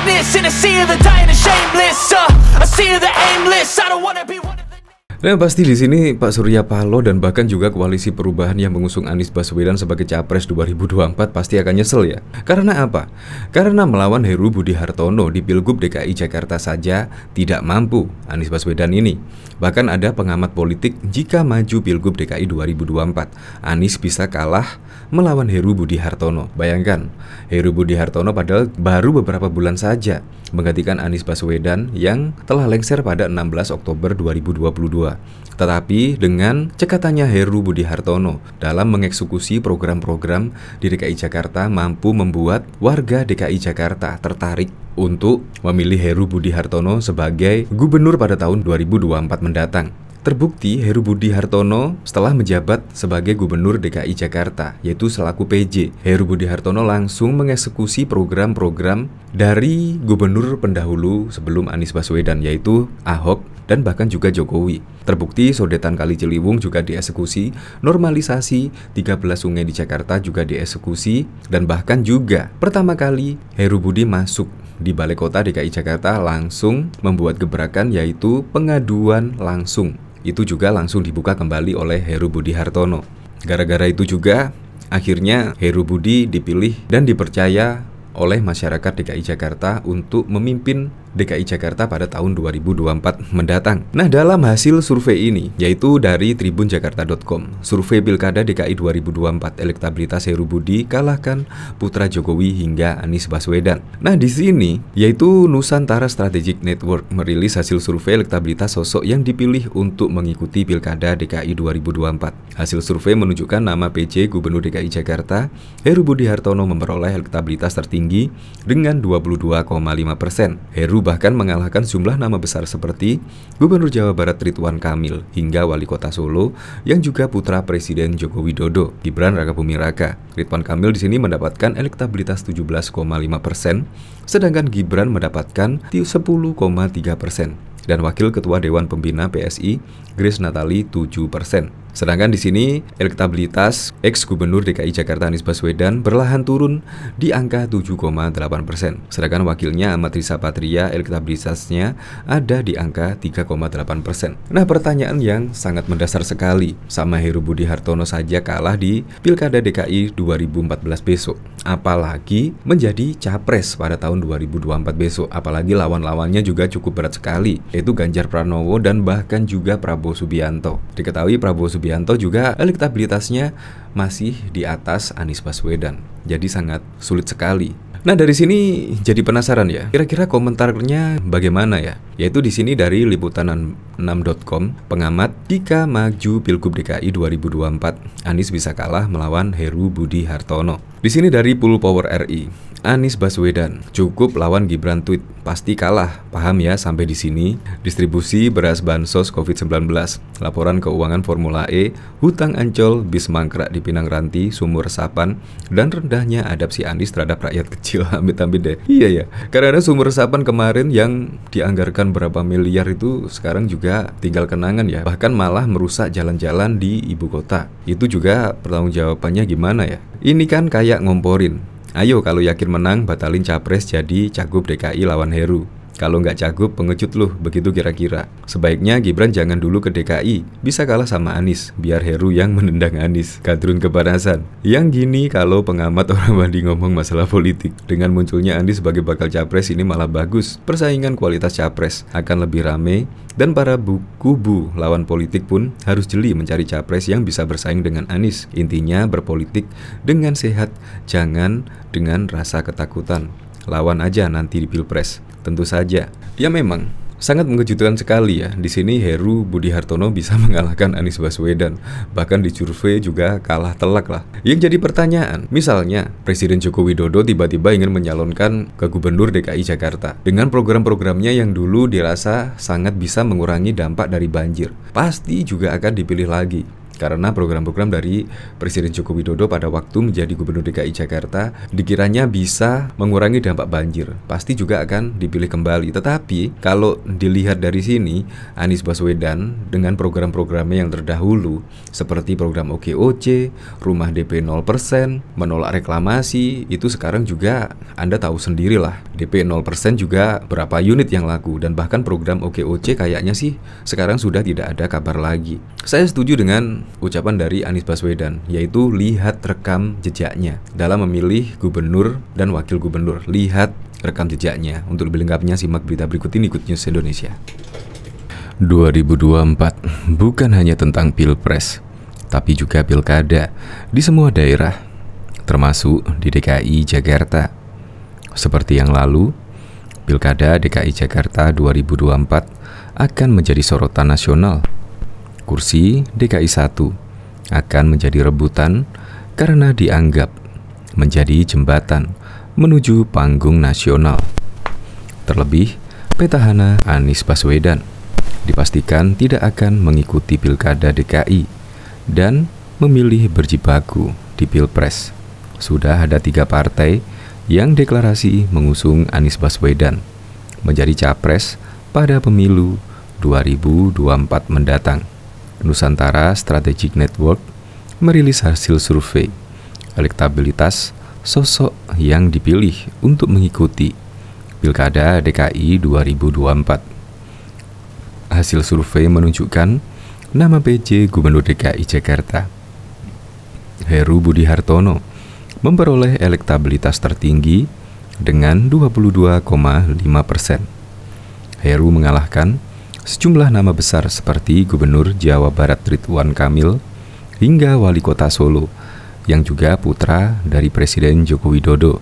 madness in a sea of the dying and shameless. A sea of the aimless. I don't wanna be one of the... Nah, pasti di sini Pak Surya Paloh dan bahkan juga koalisi perubahan yang mengusung Anies Baswedan sebagai capres 2024 pasti akan nyesel ya. Karena apa? Karena melawan Heru Budi Hartono di Pilgub DKI Jakarta saja tidak mampu Anies Baswedan ini. Bahkan ada pengamat politik jika maju Pilgub DKI 2024, Anies bisa kalah melawan Heru Budi Hartono. Bayangkan, Heru Budi Hartono padahal baru beberapa bulan saja menggantikan Anies Baswedan yang telah lengser pada 16 Oktober 2022. Tetapi dengan cekatannya Heru Budi Hartono dalam mengeksekusi program-program di DKI Jakarta mampu membuat warga DKI Jakarta tertarik untuk memilih Heru Budi Hartono sebagai gubernur pada tahun 2024 mendatang. Terbukti Heru Budi Hartono setelah menjabat sebagai gubernur DKI Jakarta, yaitu selaku PJ, Heru Budi Hartono langsung mengeksekusi program-program dari gubernur pendahulu sebelum Anies Baswedan, yaitu Ahok dan bahkan juga Jokowi. Terbukti sodetan Kali Ciliwung juga dieksekusi, normalisasi 13 sungai di Jakarta juga dieksekusi, dan bahkan juga pertama kali Heru Budi masuk di Balai Kota DKI Jakarta langsung membuat gebrakan yaitu pengaduan langsung. Itu juga langsung dibuka kembali oleh Heru Budi Hartono. Gara-gara itu juga akhirnya Heru Budi dipilih dan dipercaya oleh masyarakat DKI Jakarta untuk memimpin DKI Jakarta pada tahun 2024 mendatang. Nah, dalam hasil survei ini, yaitu dari tribunjakarta.com, survei Pilkada DKI 2024, elektabilitas Heru Budi kalahkan putra Jokowi hingga Anies Baswedan. Nah, di sini, yaitu Nusantara Strategic Network merilis hasil survei elektabilitas sosok yang dipilih untuk mengikuti Pilkada DKI 2024. Hasil survei menunjukkan nama PJ Gubernur DKI Jakarta, Heru Budi Hartono memperoleh elektabilitas tertinggi dengan 22,5%. Heru bahkan mengalahkan jumlah nama besar seperti Gubernur Jawa Barat Ridwan Kamil hingga Wali Kota Solo yang juga putra Presiden Joko Widodo, Gibran Rakabuming Raka. Ridwan Kamil di sini mendapatkan elektabilitas 17,5%, sedangkan Gibran mendapatkan 10,3%. Dan Wakil Ketua Dewan Pembina PSI, Grace Natali 7%. Sedangkan di sini elektabilitas ex-gubernur DKI Jakarta Anies Baswedan perlahan turun di angka 7,8%. Sedangkan wakilnya Ahmad Riza Patria elektabilitasnya ada di angka 3,8%. Nah, pertanyaan yang sangat mendasar sekali, sama Heru Budi Hartono saja kalah di Pilkada DKI 2014 besok, apalagi menjadi capres pada tahun 2024 besok. Apalagi lawan-lawannya juga cukup berat sekali, yaitu Ganjar Pranowo dan bahkan juga Prabowo Subianto. Diketahui Prabowo Subianto juga elektabilitasnya masih di atas Anies Baswedan. Jadi sangat sulit sekali. Nah, dari sini jadi penasaran ya, kira-kira komentarnya bagaimana ya? Yaitu di sini dari liputan6.com, pengamat, jika maju Pilgub DKI 2024, Anies bisa kalah melawan Heru Budi Hartono. Di sini dari Pool Power RI, Anies Baswedan cukup lawan Gibran tweet, pasti kalah. Paham ya sampai di sini? Distribusi beras bansos COVID-19, laporan keuangan Formula E, hutang Ancol, bis mangkrak di Pinang Ranti, sumur resapan, dan rendahnya adaptasi Anies terhadap rakyat kecil. Amit-amit deh. Iya ya, karena sumur resapan kemarin yang dianggarkan berapa miliar itu sekarang juga tinggal kenangan ya. Bahkan malah merusak jalan-jalan di ibu kota. Itu juga pertanggungjawabannya gimana ya? Ini kan kayak ngomporin. Ayo kalau yakin menang, batalin capres jadi cagup DKI lawan Heru. Kalau nggak cagup, pengecut loh, begitu kira-kira. Sebaiknya Gibran jangan dulu ke DKI, bisa kalah sama Anies, biar Heru yang menendang Anies. Kadrun kepanasan. Yang gini kalau pengamat orang Bandi ngomong masalah politik. Dengan munculnya Anies sebagai bakal capres ini malah bagus. Persaingan kualitas capres akan lebih rame, dan para kubu lawan politik pun harus jeli mencari capres yang bisa bersaing dengan Anies. Intinya berpolitik dengan sehat, jangan dengan rasa ketakutan. Lawan aja nanti di Pilpres. Tentu saja. Ya memang sangat mengejutkan sekali ya. Di sini Heru Budi Hartono bisa mengalahkan Anies Baswedan. Bahkan di survei juga kalah telak lah. Yang jadi pertanyaan, misalnya Presiden Joko Widodo tiba-tiba ingin menyalonkan ke Gubernur DKI Jakarta dengan program-programnya yang dulu dirasa sangat bisa mengurangi dampak dari banjir, pasti juga akan dipilih lagi. karena program-program dari Presiden Joko Widodo pada waktu menjadi Gubernur DKI Jakarta dikiranya bisa mengurangi dampak banjir. Pasti juga akan dipilih kembali. Tetapi kalau dilihat dari sini, Anies Baswedan dengan program-programnya yang terdahulu seperti program OKOC, rumah DP 0%, menolak reklamasi, itu sekarang juga Anda tahu sendirilah. DP 0% juga berapa unit yang laku, dan bahkan program OKOC kayaknya sih sekarang sudah tidak ada kabar lagi. Saya setuju dengan ucapan dari Anies Baswedan, yaitu lihat rekam jejaknya dalam memilih gubernur dan wakil gubernur. Lihat rekam jejaknya. Untuk lebih lengkapnya simak berita berikut ini, Good News Indonesia. 2024 bukan hanya tentang pilpres, tapi juga pilkada di semua daerah, termasuk di DKI Jakarta. Seperti yang lalu, pilkada DKI Jakarta 2024 akan menjadi sorotan nasional. Kursi DKI 1 akan menjadi rebutan karena dianggap menjadi jembatan menuju panggung nasional. Terlebih, petahana Anies Baswedan dipastikan tidak akan mengikuti pilkada DKI dan memilih berjibaku di pilpres. Sudah ada 3 partai yang deklarasi mengusung Anies Baswedan menjadi capres pada pemilu 2024 mendatang. Nusantara Strategic Network merilis hasil survei elektabilitas sosok yang dipilih untuk mengikuti Pilkada DKI 2024. Hasil survei menunjukkan nama PJ Gubernur DKI Jakarta, Heru Budi Hartono, memperoleh elektabilitas tertinggi dengan 22,5%. Heru mengalahkan sejumlah nama besar seperti Gubernur Jawa Barat Ridwan Kamil hingga Wali Kota Solo yang juga putra dari Presiden Joko Widodo,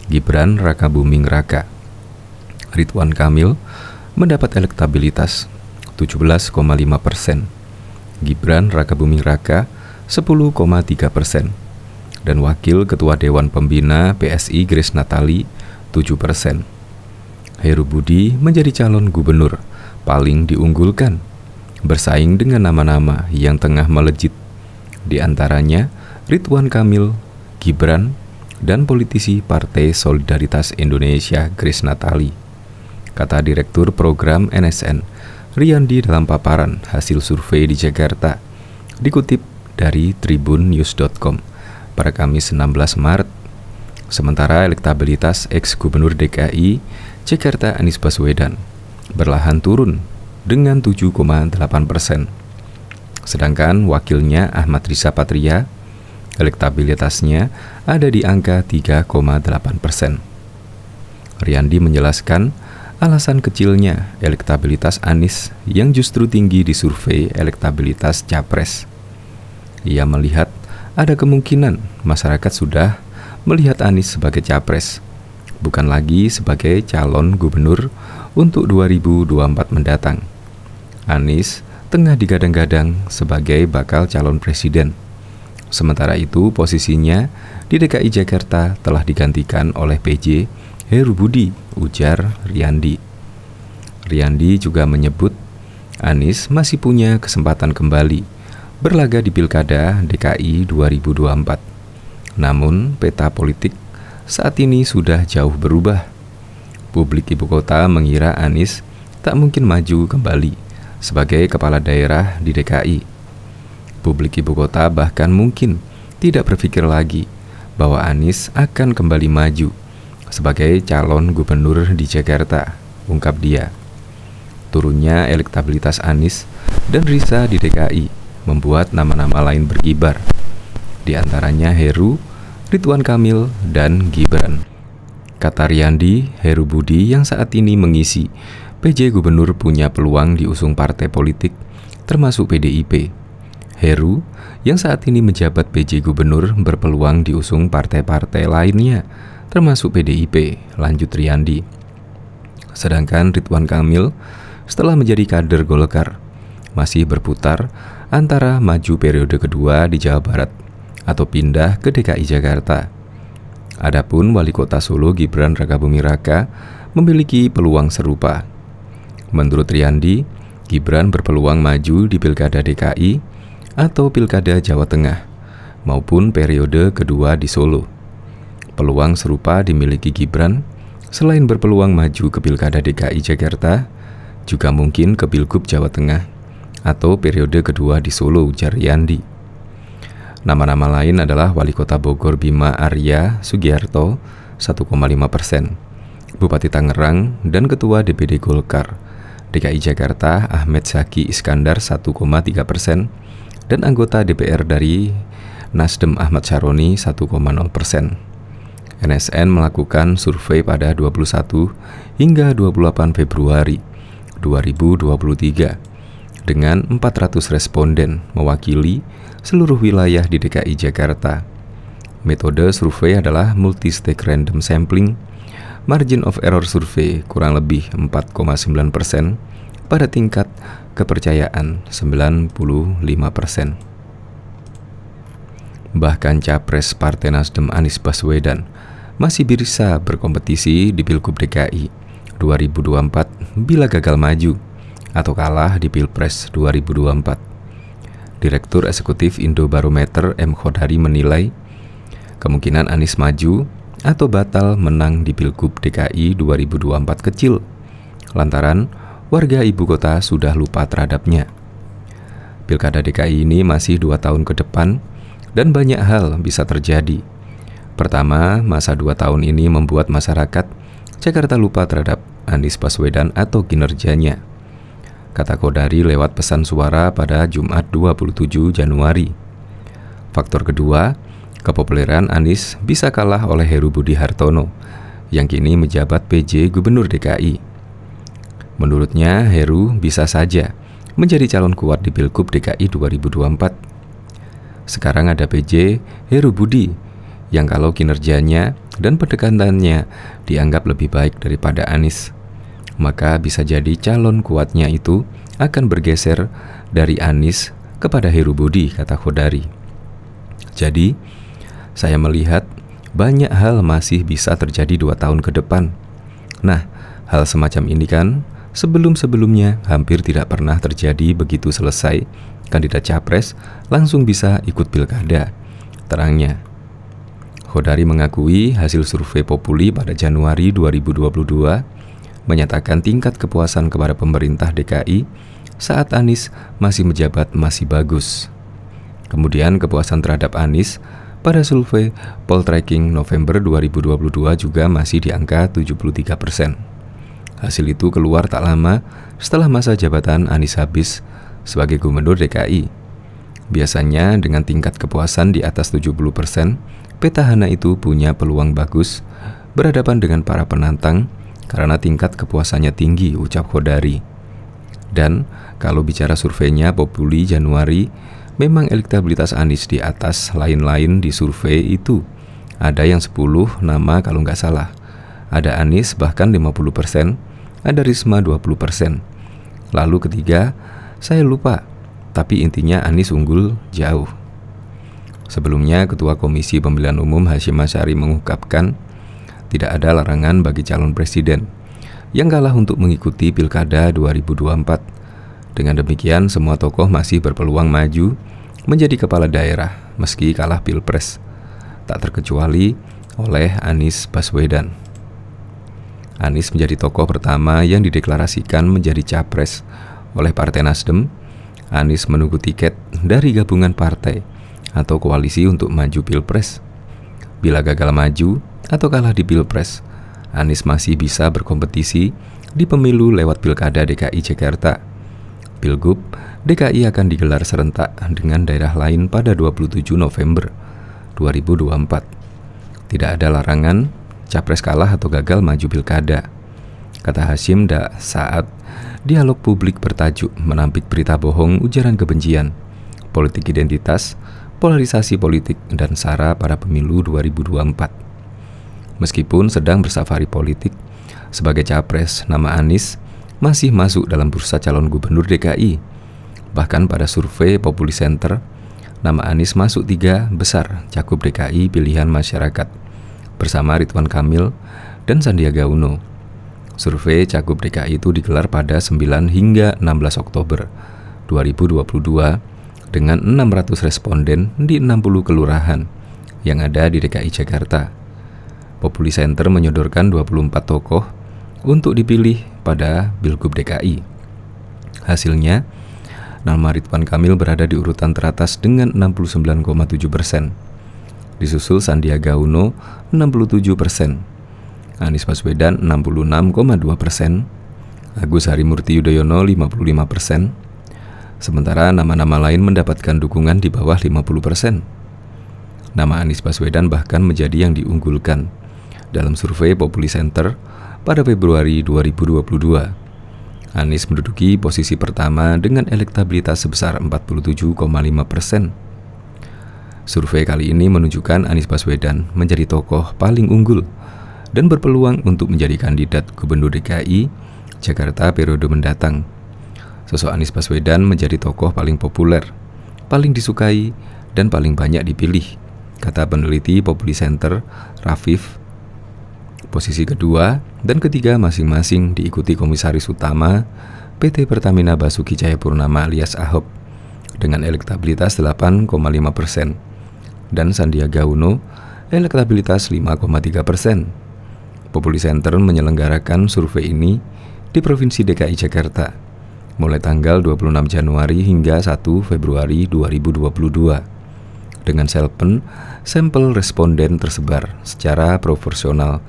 Gibran Rakabuming Raka. Ridwan Kamil mendapat elektabilitas 17,5%, Gibran Rakabuming Raka 10,3%, dan Wakil Ketua Dewan Pembina PSI Grace Natali 7%. Heru Budi menjadi calon gubernur paling diunggulkan, bersaing dengan nama-nama yang tengah melejit, di antaranya Ridwan Kamil, Gibran, dan politisi Partai Solidaritas Indonesia Grace Natali, kata Direktur Program NSN Riyandi dalam paparan hasil survei di Jakarta, dikutip dari tribunnews.com pada Kamis 16 Maret. Sementara elektabilitas ex-gubernur DKI Jakarta Anies Baswedan berlahan turun dengan 7,8%. Sedangkan wakilnya Ahmad Riza Patria, elektabilitasnya ada di angka 3,8%. Riyandi menjelaskan alasan kecilnya elektabilitas Anies yang justru tinggi di survei elektabilitas Capres. Ia melihat ada kemungkinan masyarakat sudah melihat Anies sebagai Capres, bukan lagi sebagai calon gubernur untuk 2024 mendatang. Anies tengah digadang-gadang sebagai bakal calon presiden. Sementara itu posisinya di DKI Jakarta telah digantikan oleh PJ Heru Budi, ujar Riyandi. Riyandi juga menyebut Anies masih punya kesempatan kembali berlaga di Pilkada DKI 2024. Namun peta politik saat ini sudah jauh berubah. Publik ibu kota mengira Anies tak mungkin maju kembali sebagai kepala daerah di DKI. Publik ibu kota bahkan mungkin tidak berpikir lagi bahwa Anies akan kembali maju sebagai calon gubernur di Jakarta, ungkap dia. Turunnya elektabilitas Anies dan Riza di DKI membuat nama-nama lain berkibar, di antaranya Heru, Ridwan Kamil, dan Gibran. Kata Riyandi, Heru Budi yang saat ini mengisi PJ Gubernur punya peluang diusung partai politik termasuk PDIP. Heru yang saat ini menjabat PJ Gubernur berpeluang diusung partai-partai lainnya termasuk PDIP, lanjut Riyandi. Sedangkan Ridwan Kamil setelah menjadi kader Golkar masih berputar antara maju periode kedua di Jawa Barat atau pindah ke DKI Jakarta. Adapun Wali Kota Solo Gibran Rakabuming Raka memiliki peluang serupa. Menurut Riyandi, Gibran berpeluang maju di Pilkada DKI atau Pilkada Jawa Tengah, maupun periode kedua di Solo. Peluang serupa dimiliki Gibran, selain berpeluang maju ke Pilkada DKI Jakarta, juga mungkin ke Pilgub Jawa Tengah atau periode kedua di Solo, ujar Yandi. Nama-nama lain adalah Wali Kota Bogor Bima Arya Sugiarto 1,5%, Bupati Tangerang dan Ketua DPD Golkar DKI Jakarta Ahmed Zaki Iskandar 1,3%, dan anggota DPR dari Nasdem Ahmad Syaroni 1,0%. NSN melakukan survei pada 21 hingga 28 Februari 2023 dengan 400 responden mewakili seluruh wilayah di DKI Jakarta. Metode survei adalah multi-stage random sampling. Margin of error survei kurang lebih 4,9% pada tingkat kepercayaan 95%. Bahkan Capres Partai Nasdem Anies Baswedan masih bisa berkompetisi di Pilgub DKI 2024 bila gagal maju atau kalah di Pilpres 2024. Direktur Eksekutif Indobarometer M. Khodari menilai kemungkinan Anies maju atau batal menang di Pilgub DKI 2024 kecil, lantaran warga ibu kota sudah lupa terhadapnya. Pilkada DKI ini masih 2 tahun ke depan dan banyak hal bisa terjadi. Pertama, masa 2 tahun ini membuat masyarakat Jakarta lupa terhadap Anies Baswedan atau kinerjanya, kata Khodari lewat pesan suara pada Jumat 27 Januari. Faktor kedua, kepopuleran Anies bisa kalah oleh Heru Budi Hartono yang kini menjabat PJ Gubernur DKI. Menurutnya, Heru bisa saja menjadi calon kuat di Pilgub DKI 2024. Sekarang ada PJ Heru Budi yang kalau kinerjanya dan pendekatannya dianggap lebih baik daripada Anies, maka bisa jadi calon kuatnya itu akan bergeser dari Anies kepada Heru Budi, kata Khodari. Jadi, saya melihat banyak hal masih bisa terjadi 2 tahun ke depan. Nah, hal semacam ini kan sebelum-sebelumnya hampir tidak pernah terjadi. Begitu selesai kandidat capres langsung bisa ikut pilkada, terangnya. Khodari mengakui hasil survei Populi pada Januari 2022 menyatakan tingkat kepuasan kepada pemerintah DKI saat Anies masih menjabat masih bagus. Kemudian kepuasan terhadap Anies pada survei Poltreking November 2022 juga masih di angka 73%. Hasil itu keluar tak lama setelah masa jabatan Anies habis sebagai Gubernur DKI. Biasanya dengan tingkat kepuasan di atas 70%, petahana itu punya peluang bagus berhadapan dengan para penantang karena tingkat kepuasannya tinggi, ucap Khodari. Dan kalau bicara surveinya Populi Januari, memang elektabilitas Anies di atas lain-lain di survei itu. Ada yang 10 nama kalau nggak salah. Ada Anies bahkan 50%, ada Risma 20%. Lalu ketiga, saya lupa, tapi intinya Anies unggul jauh. Sebelumnya, Ketua Komisi Pemilihan Umum Hasyim Asyari mengungkapkan tidak ada larangan bagi calon presiden yang kalah untuk mengikuti Pilkada 2024. Dengan demikian, semua tokoh masih berpeluang maju menjadi kepala daerah meski kalah Pilpres, tak terkecuali oleh Anies Baswedan. Anies menjadi tokoh pertama yang dideklarasikan menjadi capres oleh Partai Nasdem. Anies menunggu tiket dari gabungan partai atau koalisi untuk maju Pilpres. Bila gagal maju atau kalah di Pilpres, Anies masih bisa berkompetisi di pemilu lewat Pilkada DKI Jakarta. Pilgub DKI akan digelar serentak dengan daerah lain pada 27 November 2024. Tidak ada larangan capres kalah atau gagal maju pilkada, kata Hasyim saat dialog publik bertajuk menampik berita bohong, ujaran kebencian, politik identitas, polarisasi politik, dan SARA pada pemilu 2024. Meskipun sedang bersafari politik, sebagai capres, nama Anies masih masuk dalam bursa calon gubernur DKI. Bahkan pada survei Populi Center, nama Anies masuk 3 besar cakup DKI pilihan masyarakat, bersama Ridwan Kamil dan Sandiaga Uno. Survei cakup DKI itu digelar pada 9 hingga 16 Oktober 2022 dengan 600 responden di 60 kelurahan yang ada di DKI Jakarta. Populi Center menyodorkan 24 tokoh untuk dipilih pada Pilgub DKI. Hasilnya, nama Ridwan Kamil berada di urutan teratas dengan 69,7%. Disusul Sandiaga Uno 67%, Anies Baswedan 66,2%, Agus Harimurti Yudhoyono 55%, sementara nama-nama lain mendapatkan dukungan di bawah 50%. Nama Anies Baswedan bahkan menjadi yang diunggulkan dalam survei Populi Center pada Februari 2022. Anies menduduki posisi pertama dengan elektabilitas sebesar 47,5%. Survei kali ini menunjukkan Anies Baswedan menjadi tokoh paling unggul dan berpeluang untuk menjadi kandidat Gubernur DKI Jakarta periode mendatang. Sosok Anies Baswedan menjadi tokoh paling populer, paling disukai, dan paling banyak dipilih, kata peneliti Populi Center, Rafif. Posisi kedua dan ketiga masing-masing diikuti Komisaris Utama PT Pertamina Basuki Cahayapurnama alias Ahok dengan elektabilitas 8,5% dan Sandiaga Uno elektabilitas 5,3%. Populi Center menyelenggarakan survei ini di Provinsi DKI Jakarta mulai tanggal 26 Januari hingga 1 Februari 2022 dengan sampel responden tersebar secara proporsional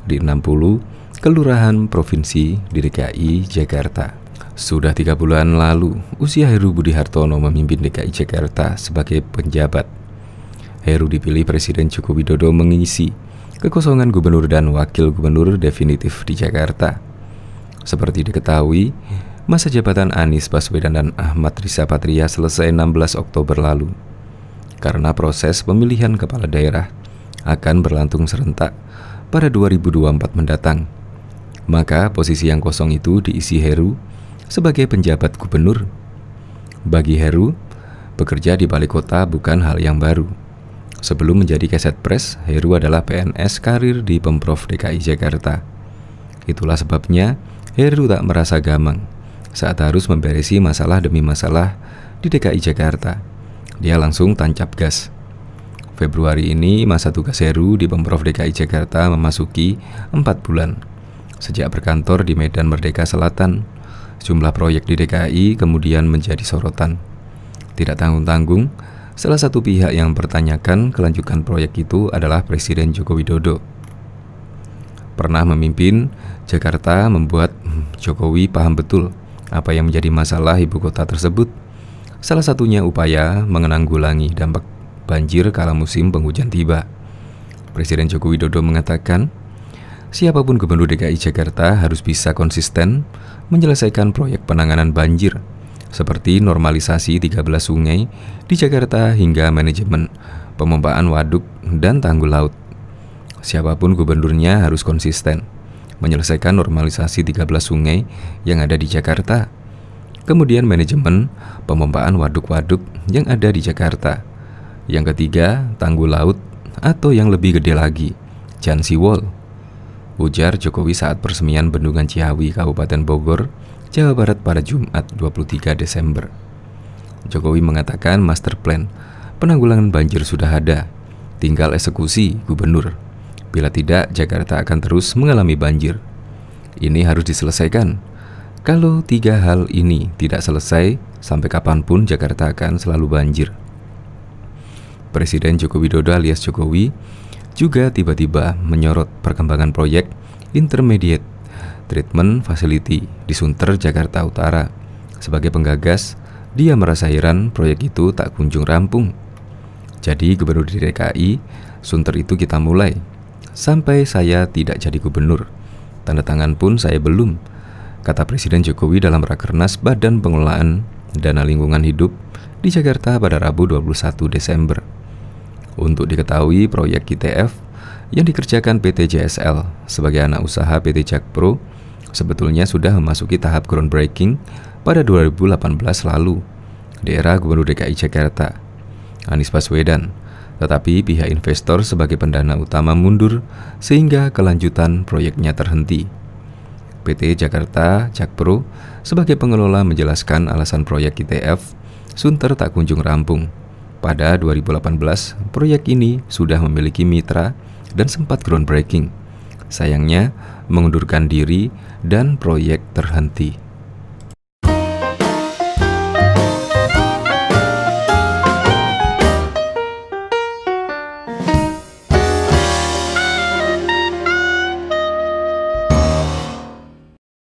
di 60 kelurahan provinsi di DKI Jakarta. Sudah 3 bulan lalu, usia Heru Budi Hartono memimpin DKI Jakarta sebagai penjabat. Heru dipilih Presiden Joko Widodo mengisi kekosongan gubernur dan wakil gubernur definitif di Jakarta. Seperti diketahui, masa jabatan Anies Baswedan dan Ahmad Riza Patria selesai 16 Oktober lalu. Karena proses pemilihan kepala daerah akan berlangsung serentak pada 2024 mendatang, maka posisi yang kosong itu diisi Heru sebagai penjabat gubernur. Bagi Heru, bekerja di balai kota bukan hal yang baru. Sebelum menjadi Kesetpres, Heru adalah PNS karir di Pemprov DKI Jakarta. Itulah sebabnya Heru tak merasa gamang saat harus memberesi masalah demi masalah di DKI Jakarta. Dia langsung tancap gas. Februari ini masa tugas Heru di Pemprov DKI Jakarta memasuki 4 bulan. Sejak berkantor di Medan Merdeka Selatan, jumlah proyek di DKI kemudian menjadi sorotan. Tidak tanggung-tanggung, salah satu pihak yang mempertanyakan kelanjutan proyek itu adalah Presiden Joko Widodo. Pernah memimpin Jakarta membuat Jokowi paham betul apa yang menjadi masalah ibu kota tersebut. Salah satunya upaya menanggulangi dampak banjir kala musim penghujan tiba. Presiden Joko Widodo mengatakan, siapapun gubernur DKI Jakarta harus bisa konsisten menyelesaikan proyek penanganan banjir, seperti normalisasi 13 sungai di Jakarta hingga manajemen pemompaan waduk dan tanggul laut. Siapapun gubernurnya harus konsisten menyelesaikan normalisasi 13 sungai yang ada di Jakarta, kemudian manajemen pemompaan waduk-waduk yang ada di Jakarta. Yang ketiga, tanggul laut atau yang lebih gede lagi, Jansi Wall, ujar Jokowi saat peresmian Bendungan Ciawi, Kabupaten Bogor, Jawa Barat pada Jumat 23 Desember. Jokowi mengatakan master plan penanggulangan banjir sudah ada, tinggal eksekusi gubernur. Bila tidak, Jakarta akan terus mengalami banjir. Ini harus diselesaikan. Kalau 3 hal ini tidak selesai, sampai kapanpun Jakarta akan selalu banjir. Presiden Joko Widodo alias Jokowi juga tiba-tiba menyorot perkembangan proyek Intermediate Treatment Facility di Sunter, Jakarta Utara. Sebagai penggagas, dia merasa heran proyek itu tak kunjung rampung. Jadi gubernur di DKI, Sunter itu kita mulai. Sampai saya tidak jadi gubernur, tanda tangan pun saya belum, kata Presiden Jokowi dalam Rakernas Badan Pengelolaan Dana Lingkungan Hidup di Jakarta pada Rabu 21 Desember. Untuk diketahui, proyek ITF yang dikerjakan PT JSL sebagai anak usaha PT Jakpro sebetulnya sudah memasuki tahap groundbreaking pada 2018 lalu di era Gubernur DKI Jakarta, Anies Baswedan. Tetapi pihak investor sebagai pendana utama mundur sehingga kelanjutan proyeknya terhenti. PT Jakarta Jakpro sebagai pengelola menjelaskan alasan proyek ITF Sunter tak kunjung rampung. Pada 2018, proyek ini sudah memiliki mitra dan sempat groundbreaking. Sayangnya, mengundurkan diri dan proyek terhenti.